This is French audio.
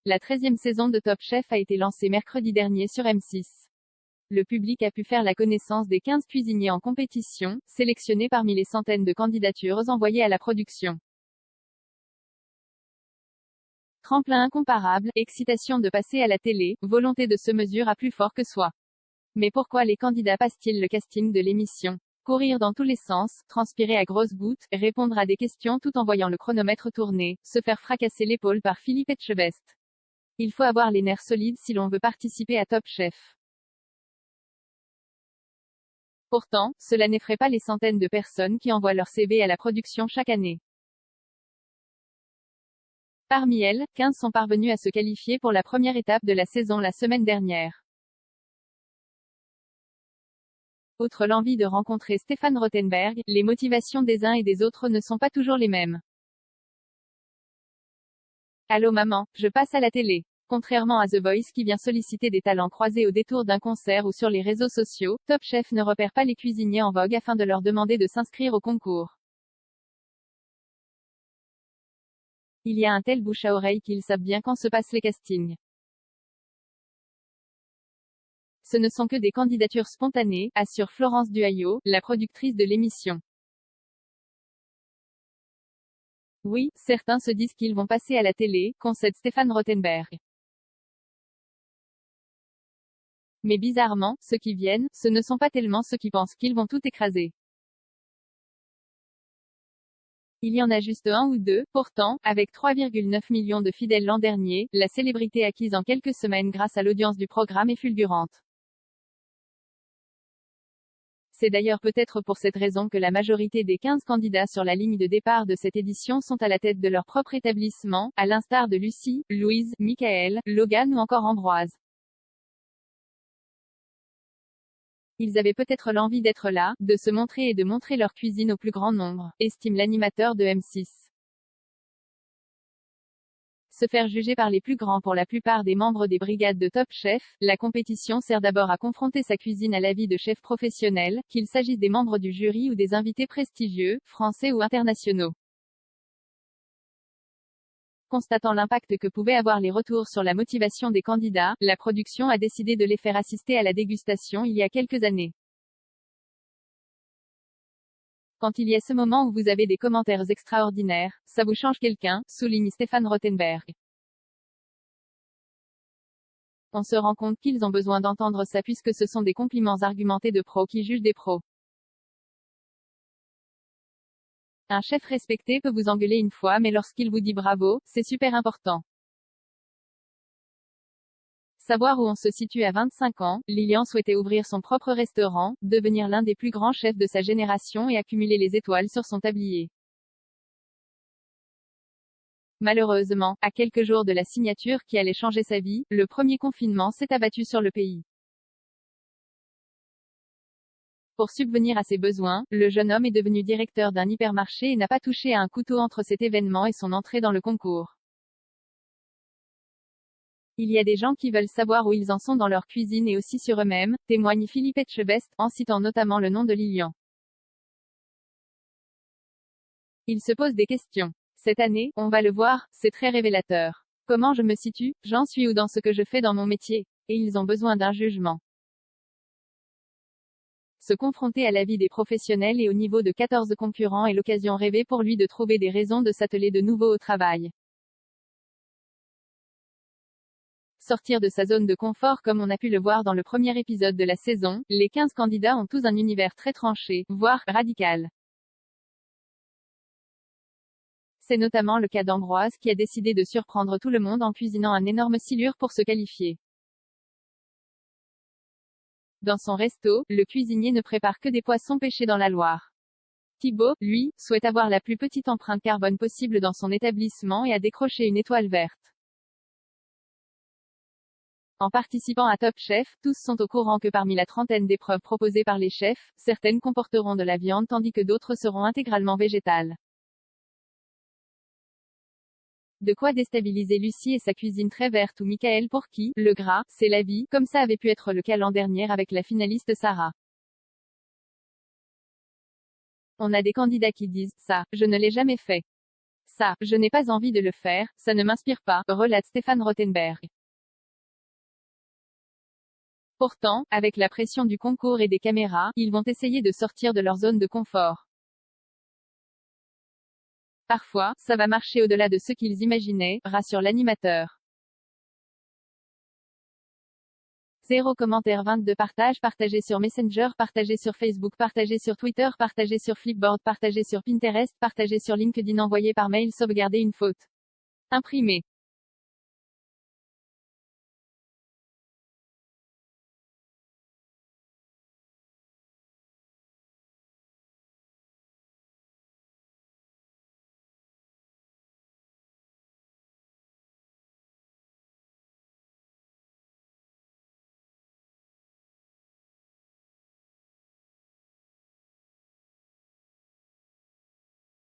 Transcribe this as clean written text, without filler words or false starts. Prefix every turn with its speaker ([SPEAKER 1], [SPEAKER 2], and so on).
[SPEAKER 1] La 13e saison de Top Chef a été lancée mercredi dernier sur M6. Le public a pu faire la connaissance des 15 cuisiniers en compétition, sélectionnés parmi les centaines de candidatures envoyées à la production. Tremplin incomparable, excitation de passer à la télé, volonté de se mesurer à plus fort que soi. Mais pourquoi les candidats passent-ils le casting de l'émission? Courir dans tous les sens, transpirer à grosses gouttes, répondre à des questions tout en voyant le chronomètre tourner, se faire fracasser l'épaule par Philippe Etchebest. Il faut avoir les nerfs solides si l'on veut participer à Top Chef. Pourtant, cela n'effraie pas les centaines de personnes qui envoient leur CV à la production chaque année. Parmi elles, 15 sont parvenus à se qualifier pour la première étape de la saison la semaine dernière. Outre l'envie de rencontrer Stéphane Rothenberg, les motivations des uns et des autres ne sont pas toujours les mêmes. Allô maman, je passe à la télé. Contrairement à The Voice qui vient solliciter des talents croisés au détour d'un concert ou sur les réseaux sociaux, Top Chef ne repère pas les cuisiniers en vogue afin de leur demander de s'inscrire au concours. Il y a un tel bouche à oreille qu'ils savent bien quand se passent les castings. Ce ne sont que des candidatures spontanées, assure Florence Duhaillot, la productrice de l'émission. Oui, certains se disent qu'ils vont passer à la télé, concède Stéphane Rothenberg. Mais bizarrement, ceux qui viennent, ce ne sont pas tellement ceux qui pensent qu'ils vont tout écraser. Il y en a juste un ou deux, pourtant, avec 3,9 millions de fidèles l'an dernier, la célébrité acquise en quelques semaines grâce à l'audience du programme est fulgurante. C'est d'ailleurs peut-être pour cette raison que la majorité des 15 candidats sur la ligne de départ de cette édition sont à la tête de leur propre établissement, à l'instar de Lucie, Louise, Michael, Logan ou encore Ambroise. Ils avaient peut-être l'envie d'être là, de se montrer et de montrer leur cuisine au plus grand nombre, estime l'animateur de M6. Se faire juger par les plus grands. Pour la plupart des membres des brigades de Top Chef, la compétition sert d'abord à confronter sa cuisine à la vie de chefs professionnels, qu'il s'agisse des membres du jury ou des invités prestigieux, français ou internationaux. Constatant l'impact que pouvaient avoir les retours sur la motivation des candidats, la production a décidé de les faire assister à la dégustation il y a quelques années. Quand il y a ce moment où vous avez des commentaires extraordinaires, ça vous change quelqu'un, souligne Stéphane Rothenberg. On se rend compte qu'ils ont besoin d'entendre ça puisque ce sont des compliments argumentés de pros qui jugent des pros. Un chef respecté peut vous engueuler une fois mais lorsqu'il vous dit bravo, c'est super important. Savoir où on se situe à 25 ans, Lilian souhaitait ouvrir son propre restaurant, devenir l'un des plus grands chefs de sa génération et accumuler les étoiles sur son tablier. Malheureusement, à quelques jours de la signature qui allait changer sa vie, le premier confinement s'est abattu sur le pays. Pour subvenir à ses besoins, le jeune homme est devenu directeur d'un hypermarché et n'a pas touché à un couteau entre cet événement et son entrée dans le concours. Il y a des gens qui veulent savoir où ils en sont dans leur cuisine et aussi sur eux-mêmes, témoigne Philippe Etchebest, en citant notamment le nom de Lilian. Il se pose des questions. Cette année, on va le voir, c'est très révélateur. Comment je me situe, j'en suis où dans ce que je fais dans mon métier? Et ils ont besoin d'un jugement. Se confronter à la vie des professionnels et au niveau de 14 concurrents est l'occasion rêvée pour lui de trouver des raisons de s'atteler de nouveau au travail. Sortir de sa zone de confort comme on a pu le voir dans le premier épisode de la saison, les 15 candidats ont tous un univers très tranché, voire radical. C'est notamment le cas d'Ambroise qui a décidé de surprendre tout le monde en cuisinant un énorme silure pour se qualifier. Dans son resto, le cuisinier ne prépare que des poissons pêchés dans la Loire. Thibaut, lui, souhaite avoir la plus petite empreinte carbone possible dans son établissement et a décroché une étoile verte. En participant à Top Chef, tous sont au courant que parmi la trentaine d'épreuves proposées par les chefs, certaines comporteront de la viande tandis que d'autres seront intégralement végétales. De quoi déstabiliser Lucie et sa cuisine très verte ou Michael pour qui, le gras, c'est la vie, comme ça avait pu être le cas l'an dernier avec la finaliste Sarah. On a des candidats qui disent, ça, je ne l'ai jamais fait. Ça, je n'ai pas envie de le faire, ça ne m'inspire pas, relate Stéphane Rothenberg. Pourtant, avec la pression du concours et des caméras, ils vont essayer de sortir de leur zone de confort. Parfois, ça va marcher au-delà de ce qu'ils imaginaient, rassure l'animateur. 0 commentaire 22 partages partagé sur Messenger, partagé sur Facebook, partagé sur Twitter, partagé sur Flipboard, partagé sur Pinterest, partagé sur LinkedIn, envoyé par mail, sauvegarder une faute. Imprimé.